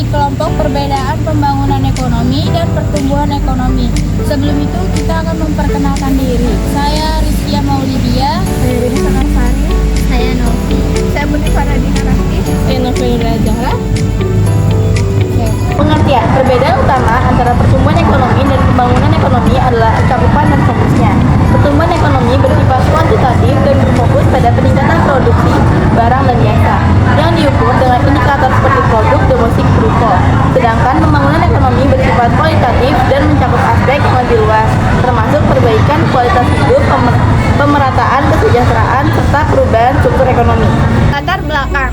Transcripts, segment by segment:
di kelompok perbedaan pembangunan ekonomi dan pertumbuhan ekonomi. Sebelum itu kita akan memperkenalkan diri. Saya Rizkia Maulidia. Saya Rini Sakarsari. Saya Novi. Saya Budi Faradina Rasti. Saya Novela Zahra. Pengertian perbedaan utama antara pertumbuhan ekonomi dan pembangunan ekonomi adalah cakupan dan fokusnya. Pertumbuhan ekonomi bersifat kuantitatif dan berfokus pada peningkatan produksi barang dan jasa yang diukur dengan indikator seperti produk domestik bruto. Sedangkan pembangunan ekonomi bersifat kualitatif dan mencakup aspek yang lebih luas, termasuk perbaikan kualitas hidup, pemerataan kesejahteraan, serta perubahan struktur ekonomi. Latar belakang.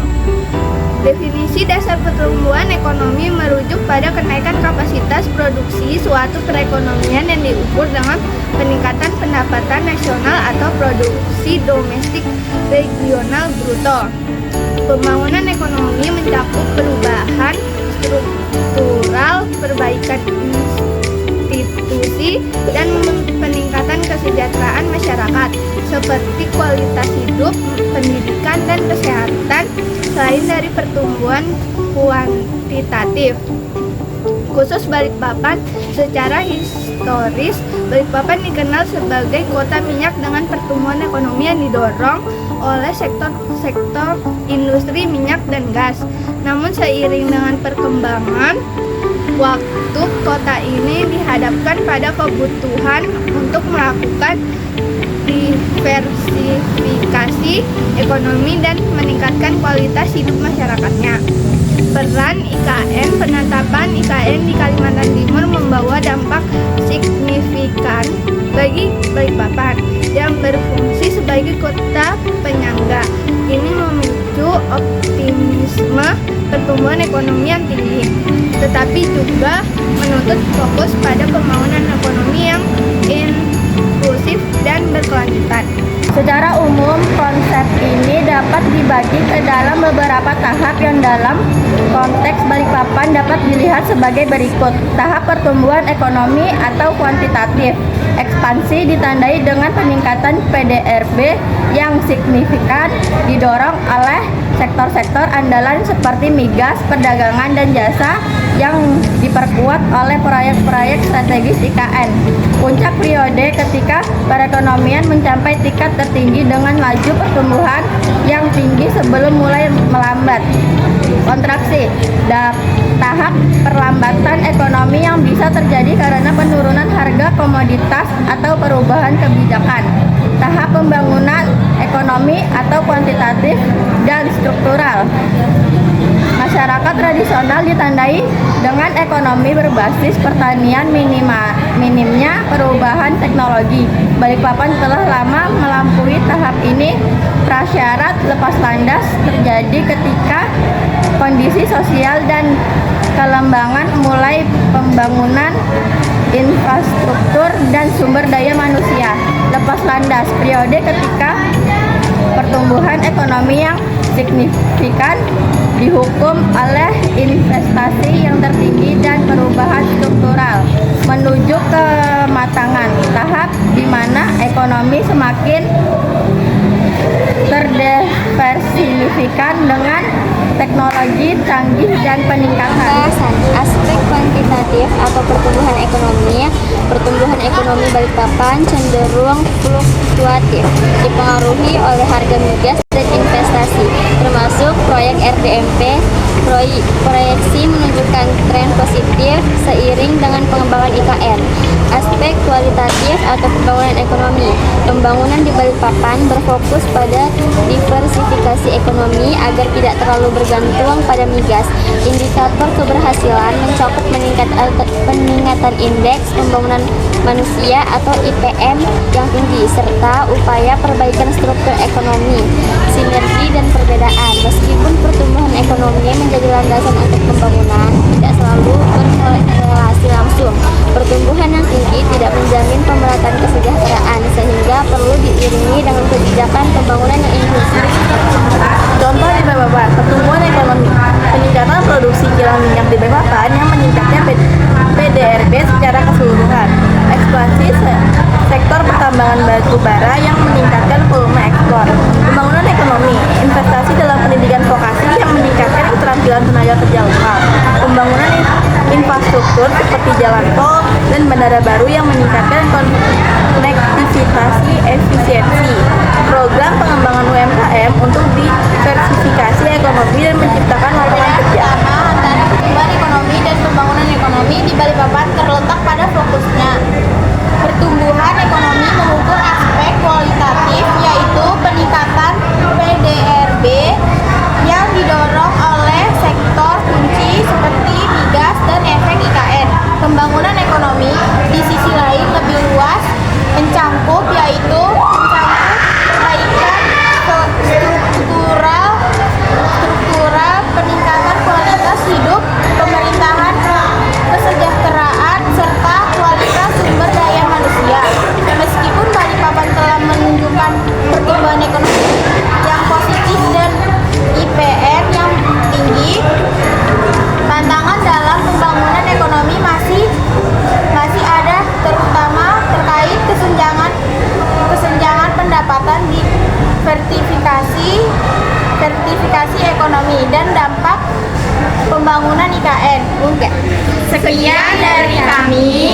Definisi dasar pertumbuhan ekonomi merujuk pada kenaikan kapasitas produksi suatu perekonomian yang diukur dengan peningkatan pendapatan nasional atau produksi domestik regional bruto. Pembangunan ekonomi mencakup perubahan struktural, perbaikan institusi, dan peningkatan kesejahteraan masyarakat seperti kualitas hidup, pendidikan, dan kesehatan. Selain dari pertumbuhan kuantitatif, khusus Balikpapan, secara historis Balikpapan dikenal sebagai kota minyak dengan pertumbuhan ekonomi yang didorong oleh sektor industri minyak dan gas. Namun seiring dengan perkembangan waktu, kota ini dihadapkan pada kebutuhan untuk melakukan diversifikasi ekonomi dan meningkatkan kualitas hidup masyarakatnya. Peran IKN, penetapan IKN di Kalimantan Timur membawa dampak signifikan bagi Balikpapan yang berfungsi sebagai kota penyangga. Ini memicu optimisme pertumbuhan ekonomi yang tinggi, tetapi juga menuntut fokus pada pembangunan ekonomi yang inklusif dan berkelanjutan. Secara umum, konsep ini dapat dibagi ke dalam beberapa tahap yang dalam konteks Balikpapan dapat dilihat sebagai berikut. Tahap pertumbuhan ekonomi atau kuantitatif. Ekspansi ditandai dengan peningkatan PDRB yang signifikan didorong oleh sektor-sektor andalan seperti migas, perdagangan, dan jasa yang diperkuat oleh proyek-proyek strategis IKN. Puncak periode ketika perekonomian mencapai tingkat tertinggi dengan laju pertumbuhan yang tinggi sebelum mulai melambat. Kontraksi, tahap perlambatan ekonomi yang bisa terjadi karena penurunan harga komoditas atau perubahan kebijakan. Tahap pembangunan ekonomi atau kuantitatif dan struktural. Masyarakat tradisional ditandai dengan ekonomi berbasis pertanian, minimnya perubahan teknologi. Balikpapan telah lama melampaui tahap ini. Prasyarat lepas landas terjadi ketika kondisi sosial dan kelembangan mulai pembangunan infrastruktur dan sumber daya manusia. Lepas landas, periode ketika pertumbuhan ekonomi yang signifikan dihukum oleh investasi yang tertinggi dan perubahan struktural menuju kematangan, tahap di mana ekonomi semakin terdiversifikan dengan teknologi canggih dan peningkatan. Pembahasan aspek kuantitatif atau pertumbuhan ekonomi. Pertumbuhan ekonomi Balikpapan cenderung fluktuatif, dipengaruhi oleh harga migas dan investasi, termasuk proyek RDMP. Proyeksi menunjukkan tren positif seiring dengan pengembangan IKN. Aspek kualitatif atau pembangunan ekonomi. Pembangunan di Balikpapan berfokus pada diversifikasi ekonomi agar tidak terlalu bergantung pada migas. Indikator keberhasilan mencakup peningkatan indeks pembangunan manusia atau IPM yang tinggi, serta upaya perbaikan struktur ekonomi, sinergi dan perbedaan. Meskipun pertumbuhan ekonomi menjadi landasan untuk pembangunan, tidak selalu berkorelasi langsung. Pertumbuhan yang tinggi tidak menjamin pemerataan kesejahteraan, sehingga perlu diiringi dengan kebijakan pembangunan yang inklusif. Contoh di Balikpapan, pertumbuhan ekonomi, peningkatan produksi kilang minyak di Balikpapan yang meningkatnya PDRB secara keseluruhan. Ekspansi sektor pertambangan batu bara yang meningkatkan volume ekspor. Pembangunan ekonomi, investasi dalam pendidikan vokasi yang meningkatkan keterampilan tenaga kerja lokal. Pembangunan infrastruktur seperti jalan tol dan bandara baru yang meningkatkan konektivitas efisiensi. Program pengembangan UMKM untuk diversifikasi ekonomi dan menciptakan lapangan kerja. Antara pertumbuhan ekonomi dan pembangunan ekonomi di Balikpapan terletak pada fokusnya. Pertumbuhan ekonomi mengukur aspek kualitatif, yaitu peningkatan PDRB yang didorong oleh sektor kunci seperti migas dan efek IKN. Pembangunan ekonomi di sisi lain lebih luas, mencangkup perbaikan struktural, peningkatan kualitas hidup, pemerintahan, kesejahteraan, serta kualitas sumber daya manusia. Meskipun Balikpapan telah menunjukkan pertumbuhan ekonomi yang positif dan IPN yang tinggi, tantangan dalam pembangunan ekonomi masih ada, terutama terkait kesenjangan pendapatan di sertifikasi ekonomi dan dampak pembangunan IKN. Sekian dari kami.